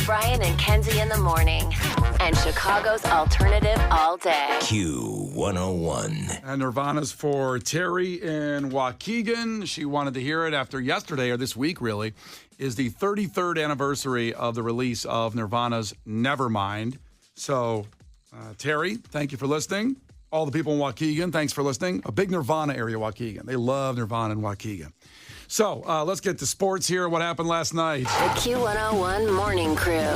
Brian and Kenzie in the morning. And Chicago's alternative all day. Q101. And Nirvana's for Terry in Waukegan. She wanted to hear it after yesterday, or this week really, is the 33rd anniversary of the release of Nirvana's Nevermind. So, Terry, thank you for listening. All the people in Waukegan, thanks for listening. A big Nirvana area, Waukegan. They love Nirvana in Waukegan. So, let's get to sports here. What happened last night? The Q101 Morning Crew.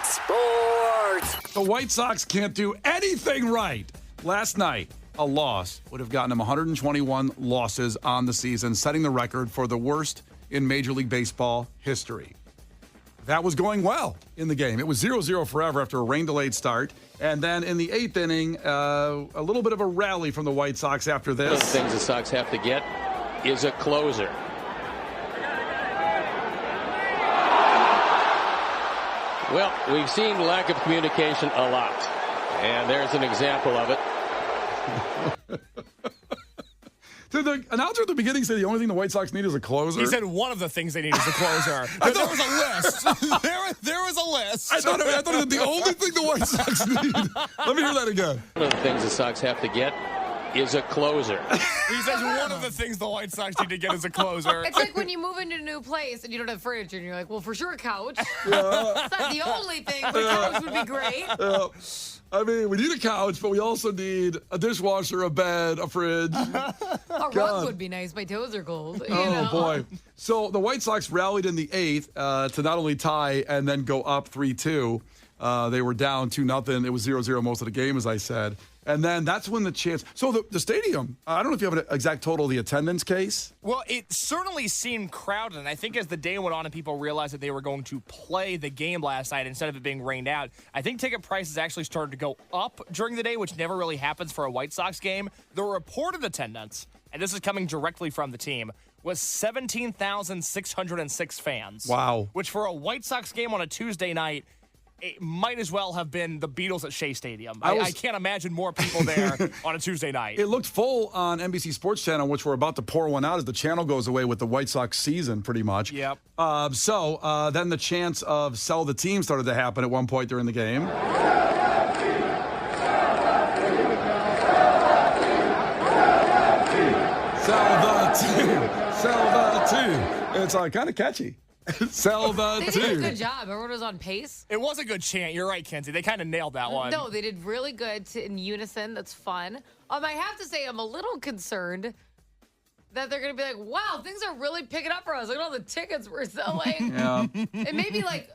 Sports. The White Sox can't do anything right. Last night, a loss would have gotten them 121 losses on the season, setting the record for the worst in Major League Baseball history. That was going well in the game. It was 0-0 forever after a rain-delayed start. And then in the eighth inning, a little bit of a rally from the White Sox after this. One of the things the Sox have to get is a closer. Well, we've seen lack of communication a lot. And there's an example of it. Did the announcer at the beginning say the only thing the White Sox need is a closer? He said one of the things they need is a closer. There was a list. there was a list. I thought it was the only thing the White Sox need. Let me hear that again. One of the things the Sox have to get is a closer. He says one of the things the White Sox need to get is a closer. It's like when you move into a new place and you don't have furniture and you're like, well, for sure a couch. Yeah. It's not the only thing, but a couch would be great. I mean, we need a couch, but we also need a dishwasher, a bed, a fridge. A rug would be nice. My toes are cold. You know? Boy. So the White Sox rallied in the eighth to not only tie and then go up 3-2. They were down 2-0. It was 0-0 most of the game, as I said. And then that's when the chance. So the stadium, I don't know if you have an exact total of the attendance case. Well, it certainly seemed crowded. And I think as the day went on and people realized that they were going to play the game last night instead of it being rained out, I think ticket prices actually started to go up during the day, which never really happens for a White Sox game. The reported attendance, and this is coming directly from the team, was 17,606 fans. Wow. Which for a White Sox game on a Tuesday night, it might as well have been the Beatles at Shea Stadium. I can't imagine more people there on a Tuesday night. It looked full on NBC Sports Channel, which we're about to pour one out as the channel goes away with the White Sox season, pretty much. Yep. So then the chance of sell the team started to happen at one point during the game. Sell the team. Sell the team. It's kind of catchy. Sell the They team. did a good job. Everyone was on pace. It was a good chant. You're right, Kenzie. They kind of nailed that one. No, they did really good in unison. That's fun. I have to say, I'm a little concerned that they're going to be like, wow, things are really picking up for us. Look at all the tickets we're selling. Yeah. And maybe like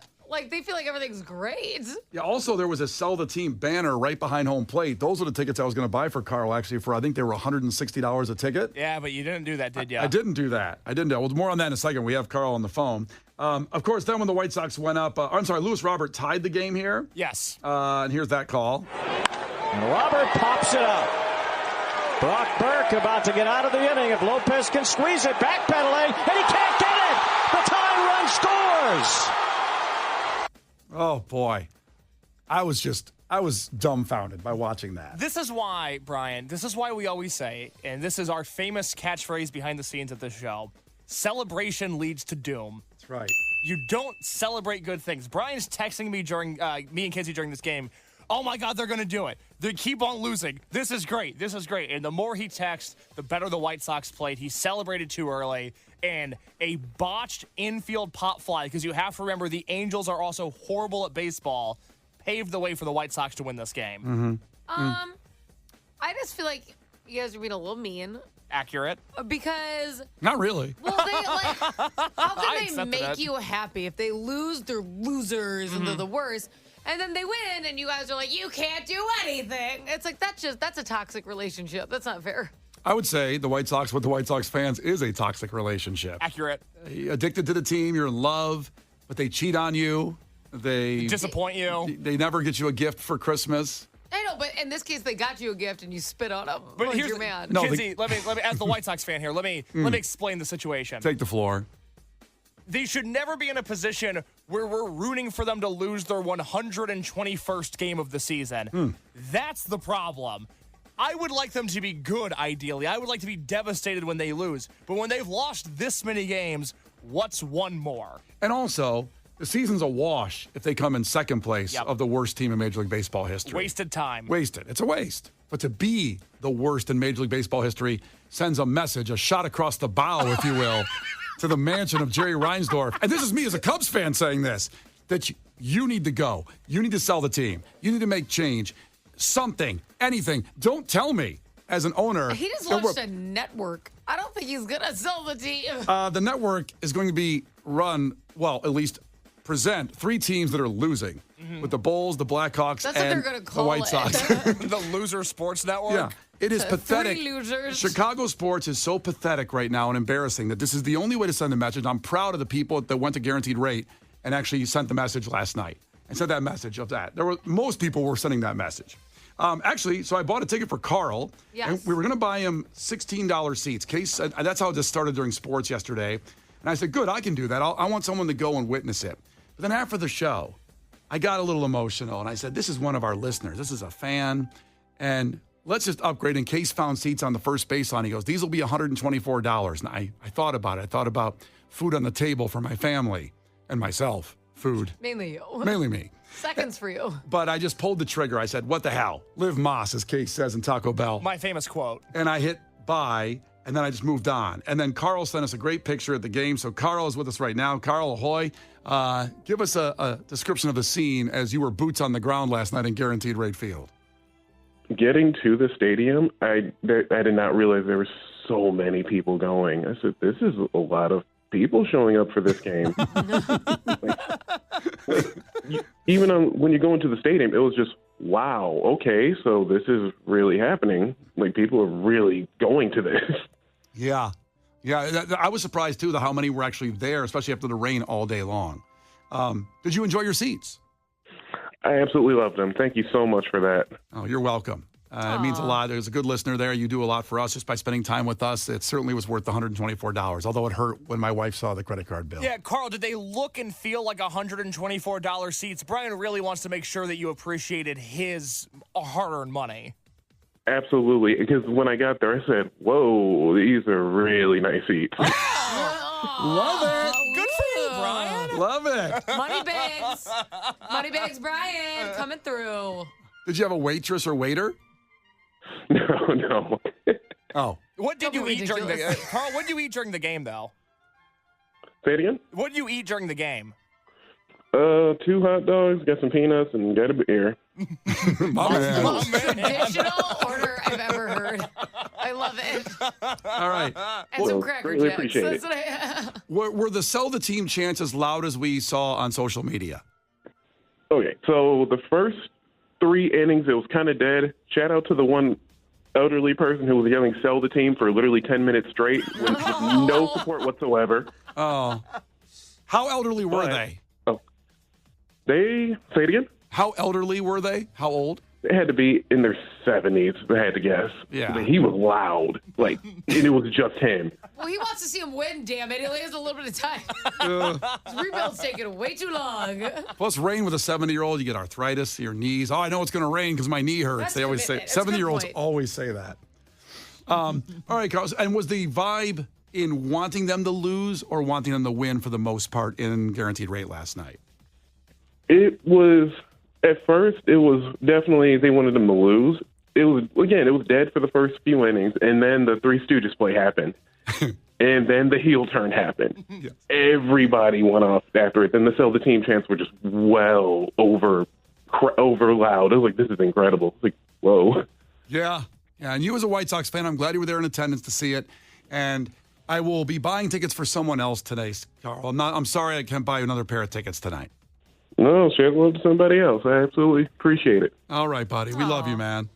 they feel like everything's great. Yeah. Also, there was a sell the team banner right behind home plate. Those were the tickets I was going to buy for Carl, actually, for I think they were $160 a ticket. Yeah, but you didn't do that, did you? I didn't do that. Well, more on that in a second. We have Carl on the phone. Of course, then when the White Sox went up, Lewis Robert tied the game here. Yes. And here's that call. And Robert pops it up. Brock Burke about to get out of the inning. If Lopez can squeeze it, backpedaling, and he can't get it. The tying run scores. Oh, boy. I was dumbfounded by watching that. This is why, Brian, we always say, and this is our famous catchphrase behind the scenes at this show, celebration leads to doom. That's right. You don't celebrate good things. Brian's texting me during, me and Kenzie during this game, oh my God, they're going to do it. They keep on losing. This is great. This is great. And the more he texts, the better the White Sox played. He celebrated too early. And a botched infield pop fly, because you have to remember the Angels are also horrible at baseball, paved the way for the White Sox to win this game. Mm-hmm. I just feel like you guys are being a little mean. Accurate. Because Not really. well, they how can they accepted make that. you happy if they lose? They're losers and they're the worst. And then they win, and you guys are like, you can't do anything. It's like that's a toxic relationship. That's not fair. I would say the White Sox with the White Sox fans is a toxic relationship. Accurate. Addicted to the team, you're in love, but they cheat on you. They Disappoint you. They never get you a gift for Christmas. I know, but in this case, they got you a gift and you spit on them. But Like here's you're mad. No, Kenzie, let me as the White Sox fan here, let me explain the situation. Take the floor. They should never be in a position where we're rooting for them to lose their 121st game of the season. That's the problem. I would like them to be good, ideally. I would like to be devastated when they lose. But when they've lost this many games, what's one more? And also, The season's a wash if they come in second place of the worst team in Major League Baseball history. Wasted time. Wasted. It's a waste. But to be the worst in Major League Baseball history sends a message, a shot across the bow, if you will, to the mansion of Jerry Reinsdorf. And this is me as a Cubs fan saying this, that you need to go. You need to sell the team. You need to make change. Something, anything. Don't tell me as an owner. He just launched a network. I don't think he's going to sell the team. The network is going to be run, well, at least present 3 teams that are losing with the Bulls, the Blackhawks, That's what and they're gonna the call White it. Sox. The Loser Sports Network. Yeah, it is pathetic. 3 losers. Chicago sports is so pathetic right now and embarrassing that this is the only way to send a message. I'm proud of the people that went to Guaranteed Rate and actually sent the message last night and sent that message of that. Most people were sending that message. Actually, so I bought a ticket for Carl. Yes. And we were going to buy him $16 seats. Case, that's how this started during sports yesterday. And I said, good, I can do that. I want someone to go and witness it. But then after the show, I got a little emotional. And I said, this is one of our listeners. This is a fan. And let's just upgrade. And Case found seats on the first base line. He goes, these will be $124. And I thought about it. I thought about food on the table for my family and myself. Food. Mainly you. Mainly me. Seconds for you. But I just pulled the trigger. I said, what the hell? Live Moss, as Case says in Taco Bell. My famous quote. And I hit buy, and then I just moved on. And then Carl sent us a great picture at the game. So Carl is with us right now. Carl, ahoy. Give us a description of the scene as you were boots on the ground last night in Guaranteed Rate Field. Getting to the stadium, I did not realize there were so many people going. I said, this is a lot of people showing up for this game. Even when you go into the stadium, it was just, wow, okay, so this is really happening. Like, people are really going to this. Yeah. Yeah, I was surprised, too, how many were actually there, especially after the rain all day long. Did you enjoy your seats? I absolutely loved them. Thank you so much for that. Oh, you're welcome. It means a lot. There's a good listener there. You do a lot for us just by spending time with us. It certainly was worth the $124, although it hurt when my wife saw the credit card bill. Yeah, Carl, did they look and feel like $124 seats? Brian really wants to make sure that you appreciated his hard-earned money. Absolutely, because when I got there, I said, whoa, these are really nice seats. Love it. Good for you, Brian. Love it. Money bags. Money bags, Brian, coming through. Did you have a waitress or waiter? No. Oh. What did Don't you be eat during the ridiculous. Carl, what did you eat during the game, though? Say it again? What did you eat during the game? 2 hot dogs, got some peanuts, and got a beer. My man. Most traditional order I've ever heard. I love it. All right. And some Cracker really Jacks. appreciate That's it. what I Were the sell the team chants as loud as we saw on social media? Okay, so the first 3 innings, it was kind of dead. Shout out to the one elderly person who was yelling "sell the team" for literally 10 minutes straight with no support whatsoever. Oh. How elderly were they? They, say it again? How elderly were they? How old? They had to be in their 70s, I had to guess. Yeah. But he was loud, and it was just him. Well, he wants to see him win, damn it. He only has a little bit of time. His rebuild's taking way too long. Plus, rain with a 70-year-old, you get arthritis to your knees. Oh, I know it's going to rain because my knee hurts. That's They always say, commitment. That's a good 70-year-olds point. always say that. All right, Carlos. And was the vibe in wanting them to lose or wanting them to win for the most part in Guaranteed Rate last night? It was, at first, it was definitely, they wanted them to lose. It was dead for the first few innings, and then the Three Stooges play happened. And then the heel turn happened. Yes. Everybody went off after it. Then the sell the team chants were just well over loud. I was like, this is incredible. It's like, whoa. Yeah. Yeah. And you as a White Sox fan, I'm glad you were there in attendance to see it. And I will be buying tickets for someone else today, Carl. I'm sorry I can't buy you another pair of tickets tonight. No, share love to somebody else. I absolutely appreciate it. All right, buddy. We love you, man.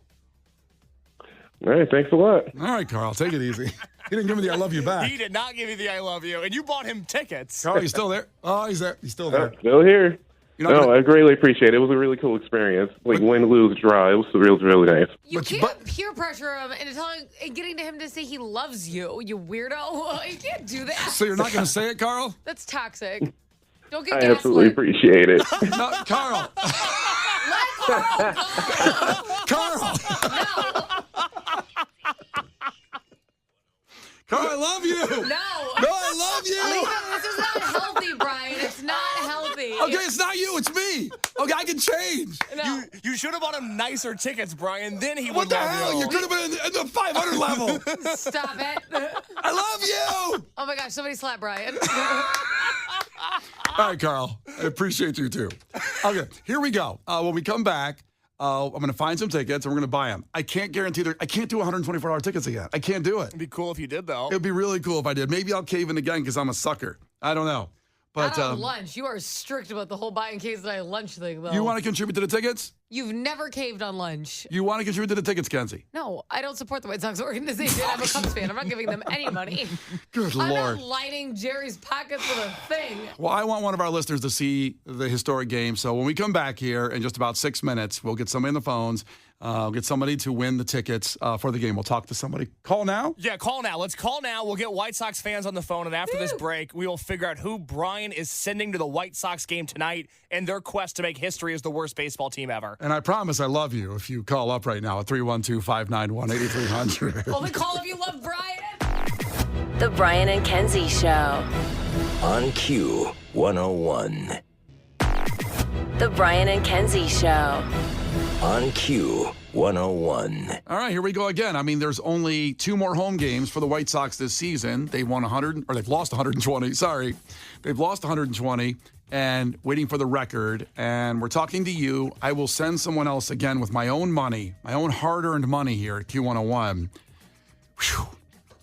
All right, thanks a lot. All right, Carl. Take it easy. He didn't give me the I love you back. He did not give you the I love you, and you bought him tickets. Carl, you still there? Oh, he's there. He's still there. Still here. You're not No, gonna- I greatly appreciate it. It was a really cool experience. Like, win, lose, draw. It was really nice. You But- can't but- peer pressure him and getting to him to say he loves you, you weirdo. You can't do that. So you're not going to say it, Carl? That's toxic. Don't get I absolutely gaslit. appreciate it. No, Carl. Let Carl go. Carl. No. Carl, I love you. No, I love you. this is not healthy, Brian. It's not healthy. Okay, it's not you. It's me. Okay, I can change. No. You should have bought him nicer tickets, Brian. Then he What would the love hell? you. You could have been in the 500 level. Stop it. I love you. Oh my gosh, somebody slap Brian. All right, Carl. I appreciate you too. Okay, here we go. When we come back, I'm going to find some tickets and we're going to buy them. I can't guarantee I can't do $124 tickets again. I can't do it. It'd be cool if you did, though. It'd be really cool if I did. Maybe I'll cave in again because I'm a sucker. I don't know. But Not on lunch. You are strict about the whole buy in case I lunch thing, though. you want to contribute to the tickets? You've never caved on lunch. You want to contribute to the tickets, Kenzie? No, I don't support the White Sox organization. I'm a Cubs fan. I'm not giving them any money. Good I'm Lord. not lining Jerry's pockets with a thing. Well, I want one of our listeners to see the historic game. So when we come back here in just about 6 minutes, we'll get somebody on the phones. Get somebody to win the tickets for the game. We'll talk to somebody. Call now? Yeah, call now. Let's call now. We'll get White Sox fans on the phone, and after this break, we will figure out who Brian is sending to the White Sox game tonight in their quest to make history as the worst baseball team ever. And I promise I love you if you call up right now at 312-591-8300. Only call if you love Brian. The Brian and Kenzie Show. On Q 101. The Brian and Kenzie Show. On Q 101. All right, here we go again. I mean, there's only 2 more home games for the White Sox this season. They've won 100, or they've lost 120. Sorry. They've lost 120 and waiting for the record. And we're talking to you. I will send someone else again with my own money, my own hard-earned money here at Q101. Whew.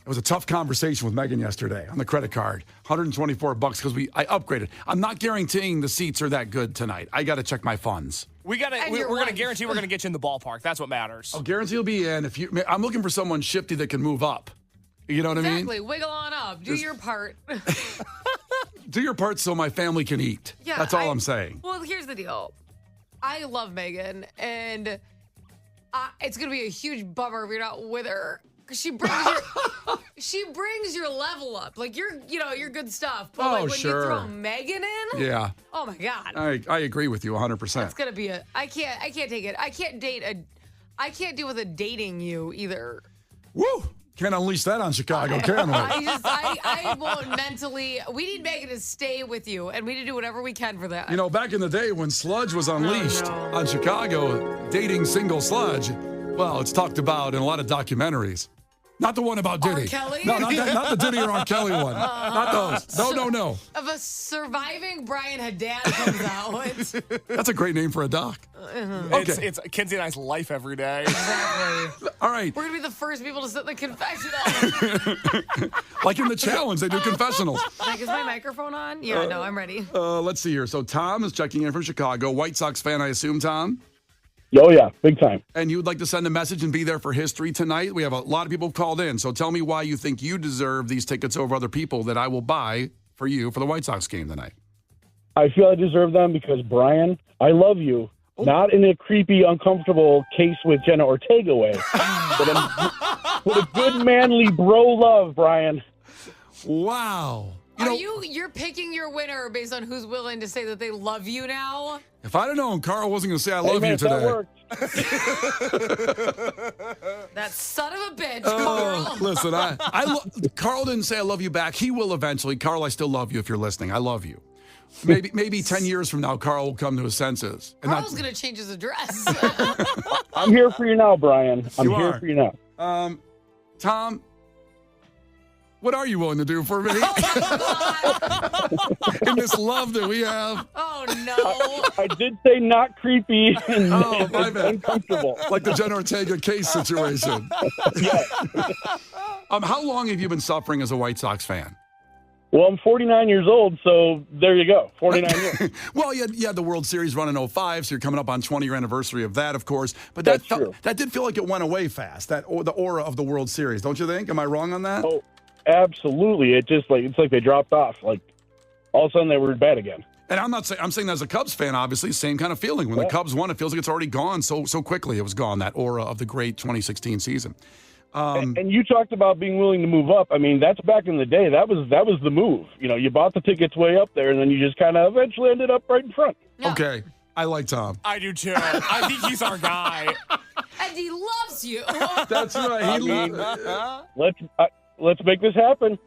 It was a tough conversation with Megan yesterday on the credit card. $124 because I upgraded. I'm not guaranteeing the seats are that good tonight. I got to check my funds. We're going to guarantee we're going to get you in the ballpark. That's what matters. I'll guarantee you'll be in. I'm looking for someone shifty that can move up. You know what I mean? Exactly. Wiggle on up. Do your part. Do your part so my family can eat. Yeah, That's all I'm saying. Well, here's the deal. I love Megan, and it's going to be a huge bummer if you're not with her. She brings your level up. Like you're good stuff. But like when you throw Megan in, yeah. Oh my God. I agree with you 100%. It's gonna be I can't take it. I can't deal with a dating you either. Woo! Can't unleash that on Chicago, can we? I won't mentally. We need Megan to stay with you, and we need to do whatever we can for that. You know, back in the day when Sludge was unleashed on Chicago, dating single Sludge, well, it's talked about in a lot of documentaries. Not the one about Diddy. R. Kelly? No, not the Diddy or R. Kelly one. Not those. No. If a surviving Brian Haddad comes out. That's a great name for a doc. Okay. It's Kenzie and I's life every day. Exactly. All right. We're going to be the first people to sit in the confessional. Like in the challenge, they do confessionals. Like, is my microphone on? Yeah, no, I'm ready. Let's see here. So Tom is checking in from Chicago. White Sox fan, I assume, Tom? Oh, yeah, big time. And you'd like to send a message and be there for history tonight? We have a lot of people called in. So tell me why you think you deserve these tickets over other people that I will buy for you for the White Sox game tonight. I feel I deserve them because, Brian, I love you. Oh. Not in a creepy, uncomfortable case with Jenna Ortega way, but with a good, manly bro love, Brian. Wow. You're picking your winner based on who's willing to say that they love you now? If I'd have known Carl wasn't going to say I love you today. That worked. That son of a bitch, Carl. Listen, Carl didn't say I love you back. He will eventually. Carl, I still love you if you're listening. I love you. Maybe 10 years from now, Carl will come to his senses. Carl's going to change his address. I'm here for you now, Brian. I'm here for you now. Tom, what are you willing to do for me? In this love that we have. Oh, no. I did say not creepy and my bad. uncomfortable. Like the Jenna Ortega case situation. Yeah. How long have you been suffering as a White Sox fan? Well, I'm 49 years old, so there you go, 49 years. Well, you had the World Series run in 2005, so you're coming up on 20-year anniversary of that, of course. But That's true. That did feel like it went away fast, the aura of the World Series, don't you think? Am I wrong on that? Oh, absolutely. It's like they dropped off. Like, all of a sudden they were bad again. And I'm saying that as a Cubs fan, obviously, same kind of feeling. When the Cubs won, it feels like it's already gone so quickly. It was gone, that aura of the great 2016 season. And you talked about being willing to move up. I mean, that's back in the day. That was the move. You know, you bought the tickets way up there, and then you just kind of eventually ended up right in front. Yeah. Okay. I like Tom. I do, too. I think he's our guy. And he loves you. That's right. let's make this happen.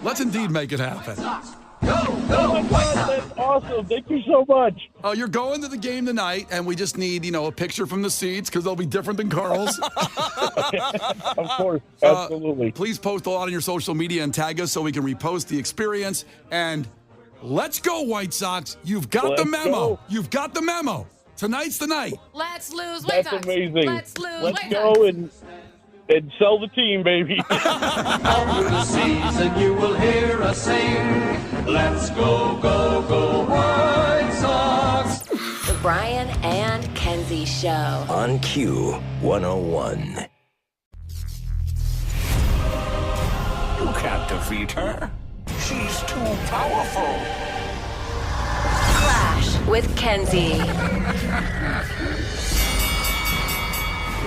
Let's indeed make it happen. Oh my God, that's awesome! Thank you so much. You're going to the game tonight, and we just need, a picture from the seats because they'll be different than Carl's. Of course, absolutely. Please post a lot on your social media and tag us so we can repost the experience. And let's go, White Sox. You've got the memo. Go. You've got the memo. Tonight's the night. Let's lose White That's Sox. amazing. Let's lose Let's White go Sox. and sell the team, baby. All through the season you will hear us sing. Let's go, go, go, White Sox. The Brian and Kenzie Show. On Q101. You can't defeat her. She's too powerful. Clash with Kenzie.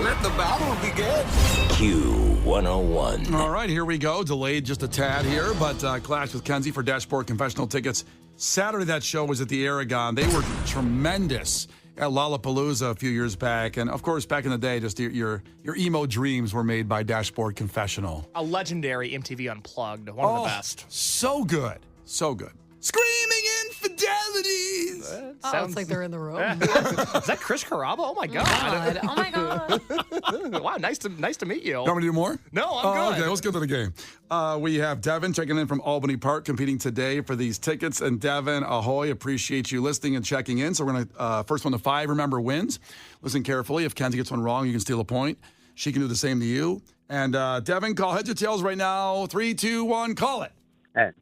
Let the battle begin. Q101. All right, here we go. Delayed just a tad here, but Clash with Kenzie for Dashboard Confessional tickets. Saturday, that show was at the Aragon. They were tremendous at Lollapalooza a few years back. And, of course, back in the day, just your emo dreams were made by Dashboard Confessional. A legendary MTV Unplugged, one of the best. So good. So good. Screaming infidelities. It's like they're in the room. Is that Chris Carrabba? Oh my God! Oh my God! Wow, nice to meet you. You want me to do more? No, I'm good. Okay, let's get to the game. We have Devin checking in from Albany Park, competing today for these tickets. And Devin, ahoy, appreciate you listening and checking in. So we're going to, first one to 5, remember, wins. Listen carefully. If Kenzie gets one wrong, you can steal a point. She can do the same to you. And Devin, call heads or tails right now. 3, 2, 1, call it. Heads.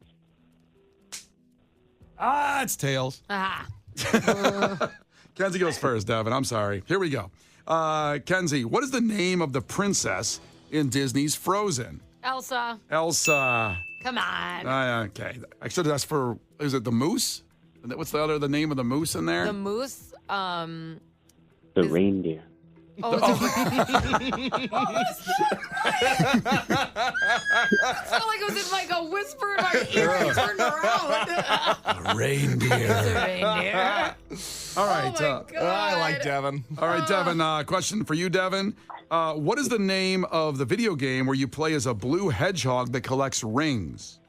It's tails. Ah. Kenzie goes first, Devin. I'm sorry. Here we go. Kenzie, what is the name of the princess in Disney's Frozen? Elsa. Elsa. Come on. Okay. I should have asked for, is it the moose? What's the name of the moose in there? The moose. The reindeer. Oh, it's I felt like it was in like a whisper in my ear. I turned around. A reindeer. All right. Oh my God. I like Devin. All right, Devin. Question for you, Devin. What is the name of the video game where you play as a blue hedgehog that collects rings?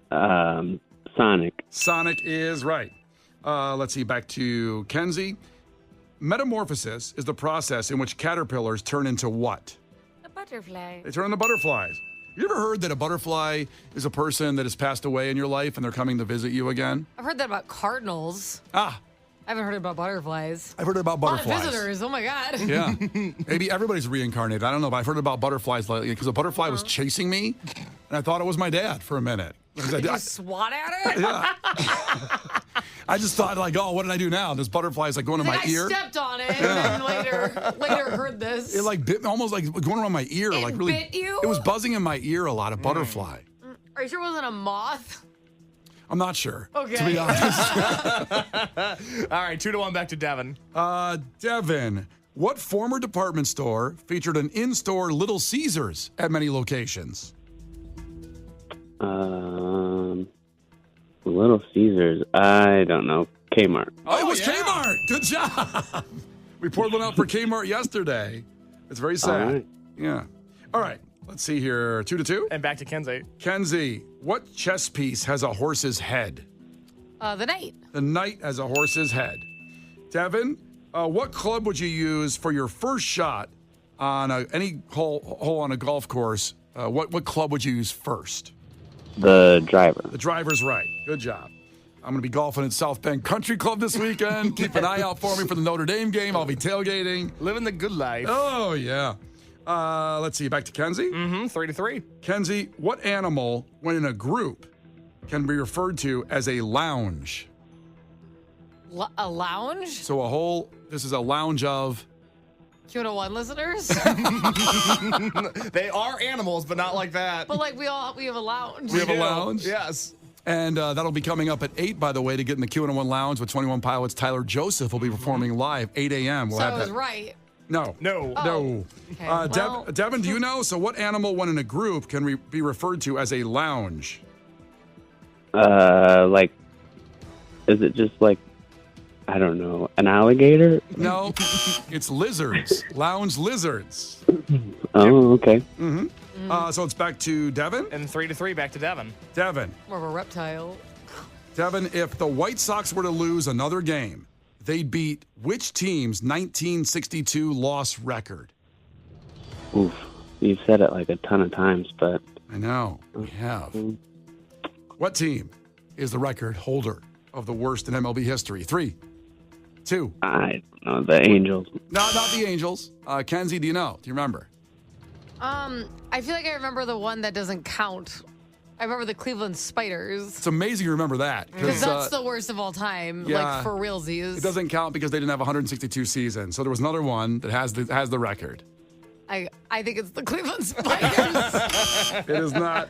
Sonic. Sonic is right. Let's see. Back to Kenzie. Metamorphosis is the process in which caterpillars turn into what? A butterfly. They turn into butterflies. You ever heard that a butterfly is a person that has passed away in your life and they're coming to visit you again? I've heard that about cardinals. I haven't heard about butterflies. I've heard about butterflies. A lot of visitors. Oh my God. Yeah. Maybe everybody's reincarnated. I don't know, but I've heard about butterflies lately because a butterfly was chasing me and I thought it was my dad for a minute. Did you swat at it? Yeah. I just thought, like, oh, what did I do now? This butterfly's like going in my ear. I stepped on it and then later heard this. It like bit me, almost like going around my ear. It like really bit you? It was buzzing in my ear a lot, a butterfly. Are you sure it wasn't a moth? I'm not sure. Okay. To be honest. All right, 2-1 back to Devin. Devin, what former department store featured an in-store Little Caesars at many locations? Little Caesars. I don't know. Kmart. Oh, it was Kmart. Good job. We poured one out for Kmart yesterday. It's very sad. All right. Yeah. All right. Let's see here. 2-2. And back to Kenzie. Kenzie, what chess piece has a horse's head? The knight. The knight has a horse's head. Devin, what club would you use for your first shot on any hole on a golf course? What club would you use first? The driver. The driver's right. Good job. I'm going to be golfing at South Bend Country Club this weekend. Keep an eye out for me for the Notre Dame game. I'll be tailgating. Living the good life. Oh, yeah. Let's see. Back to Kenzie. 3-3. Kenzie, what animal, when in a group, can be referred to as a lounge? A lounge? So this is a lounge of... Q101 listeners? They are animals, but not like that. But like we have a lounge. We have a lounge? Yes. And that'll be coming up at 8, by the way, to get in the Q101 Lounge with 21 Pilots. Tyler Joseph will be performing live, 8 a.m. We'll so have I was that. right. No. Okay, well. Devin, do you know? So what animal, when in a group, can be referred to as a lounge? Is it just like I don't know, an alligator? No, it's lizards. Lounge lizards. Oh, okay. So it's back to Devin. And 3-3 back to Devin. Devin. More of a reptile. Devin, if the White Sox were to lose another game, they'd beat which team's 1962 loss record? Oof. You've said it like a ton of times, but... I know, we have. What team is the record holder of the worst in MLB history? 3, 2. I don't know, the Angels. No, not the Angels. Kenzie, do you know? Do you remember? I feel like I remember the one that doesn't count. I remember the Cleveland Spiders. It's amazing you remember that. Because that's the worst of all time, like for realsies. It doesn't count because they didn't have 162 seasons. So there was another one that has the record. I think it's the Cleveland Spiders. It is not.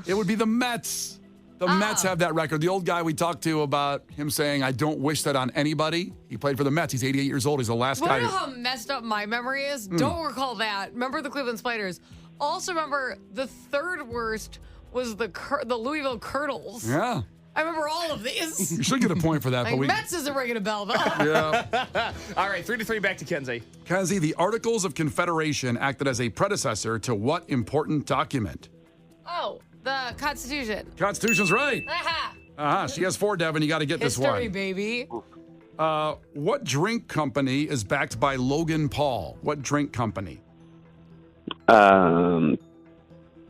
It would be the Mets. The Mets have that record. The old guy we talked to about him saying, I don't wish that on anybody. He played for the Mets. He's 88 years old. He's the last guy. You know how messed up my memory is? Don't recall that. Remember the Cleveland Spiders. Also remember the third worst was the Louisville Curdles. Yeah. I remember all of these. You should get a point for that. Like, Mets isn't ringing a bell, though. Yeah. All right, 3-3 back to Kenzie. Kenzie, the Articles of Confederation acted as a predecessor to what important document? Oh, the Constitution. Constitution's right. Aha. She has 4, Devin. You got to get this one. History, baby. What drink company is backed by Logan Paul? What drink company?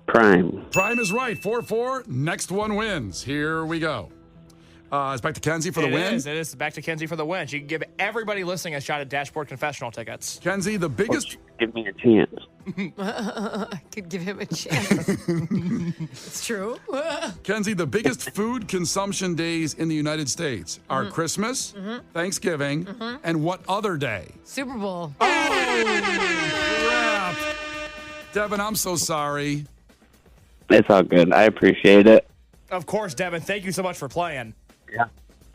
Prime. Prime is right. 4-4. Next one wins. Here we go. It's back to Kenzie for the win. It is back to Kenzie for the win. She can give everybody listening a shot at Dashboard Confessional tickets. Kenzie, the biggest... Give me a chance. I could give him a chance. It's true. Kenzie, the biggest food consumption days in the United States are Christmas, Thanksgiving, and what other day? Super Bowl. Crap. Devin, I'm so sorry. It's all good. I appreciate it. Of course, Devin. Thank you so much for playing. Yeah.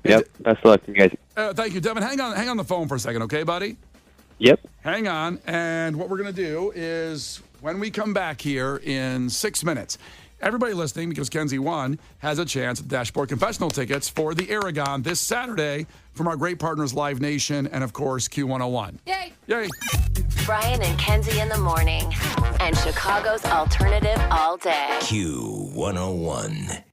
Yep. Best of luck to you guys. Thank you, Devin. Hang on the phone for a second, okay, buddy? Yep. Hang on. And what we're going to do is when we come back here in 6 minutes, everybody listening, because Kenzie won, has a chance at Dashboard Confessional tickets for the Aragon this Saturday from our great partners Live Nation and, of course, Q101. Yay. Yay. Brian and Kenzie in the morning. And Chicago's alternative all day. Q101.